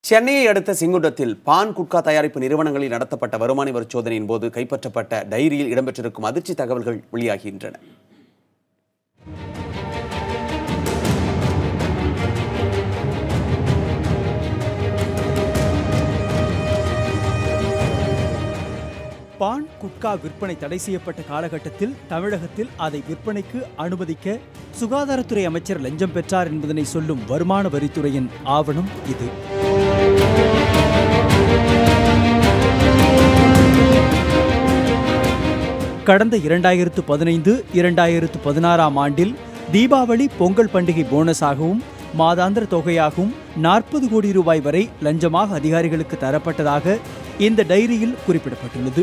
சென்னையை அடுத்த செங்குன்றத்தில் பான் குட்கா தயாரிப்பு நிறுவனங்களில் நடத்தப்பட்ட வருமான வரி சோதனையின் போது கைப்பற்றப்பட்ட டைரியில் இடம்பெற்றிருக்கும் அதிர்ச்சி தகவல்கள் வெளியாகின்றன. பான் குட்கா விற்பனை தடை செய்யப்பட்ட காலகட்டத்தில் தமிழகத்தில் அதை விற்பனைக்கு அனுமதிக்க சுகாதாரத்துறை அமைச்சர் லஞ்சம் பெற்றார் என்பதனை சொல்லும் வருமான வரித்துறையின் ஆவணம் இது. கடந்த 2015-2016 ஆண்டில் தீபாவளி பொங்கல் பண்டிகை போனஸாகவும் மாதாந்திர தொகையாகவும் 40 கோடி ரூபாய் வரை லஞ்சமாக அதிகாரிகளுக்கு தரப்பட்டதாக இந்த டைரியில் குறிப்பிடப்பட்டுள்ளது.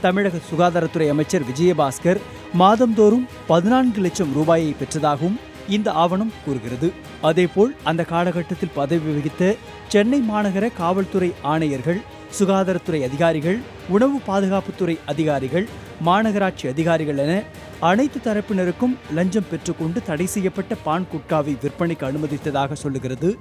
தமிழக சுகாதாரத்துறை அமைச்சர் விஜயபாஸ்கர் மாதந்தோறும் 14 லட்சம் ரூபாயை பெற்றதாகவும் இந்த ஆவணம் கூறுகிறது. அதேபோல் அந்த காலகட்டத்தில் பதவி வகித்த சென்னை மாநகர காவல்துறை ஆணையர்கள், சுகாதாரத்துறை அதிகாரிகள், உணவு பாதுகாப்புத்துறை அதிகாரிகள், மாநகராட்சி அதிகாரிகள் என அனைத்து தரப்பினருக்கும் லஞ்சம் பெற்றுக்கொண்டு தடை செய்யப்பட்ட பான் குட்காவை விற்பனைக்கு அனுமதித்ததாக சொல்லுகிறது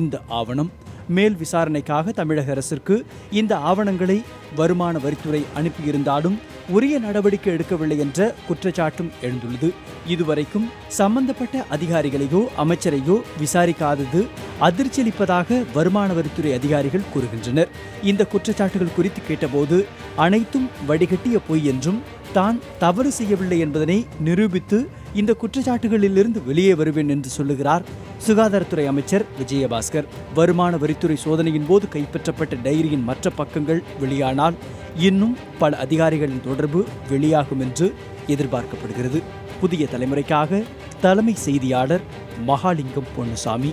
இந்த ஆவணம். மேல் விசாரணைக்காக தமிழக அரசிற்கு இந்த ஆவணங்களை வருமான வரித்துறை அனுப்பியிருந்தாலும் உரிய நடவடிக்கை எடுக்கவில்லை என்ற குற்றச்சாட்டும் எழுந்துள்ளது. இதுவரைக்கும் சம்பந்தப்பட்ட அதிகாரிகளையோ அமைச்சரையோ விசாரிக்காதது அதிர்ச்சியளிப்பதாக வருமான வரித்துறை அதிகாரிகள் கூறுகின்றனர். இந்த குற்றச்சாட்டுகள் குறித்து கேட்டபோது அனைத்தும் வடிகட்டிய பொய் என்றும் தான் தவறு செய்யவில்லை என்பதனை நிரூபித்து இந்த குற்றச்சாட்டுகளிலிருந்து வெளியே வருவேன் என்று சொல்லுகிறார் சுகாதாரத்துறை அமைச்சர் விஜயபாஸ்கர். வருமான வரித்துறை சோதனையின் போது கைப்பற்றப்பட்ட டைரியின் மற்ற பக்கங்கள் வெளியானால் இன்னும் பல அதிகாரிகளின் தொடர்பு வெளியாகும் என்று எதிர்பார்க்கப்படுகிறது. புதிய தலைமுறைக்காக தலைமை செய்தியாளர் மகாலிங்கம் பொன்னுசாமி.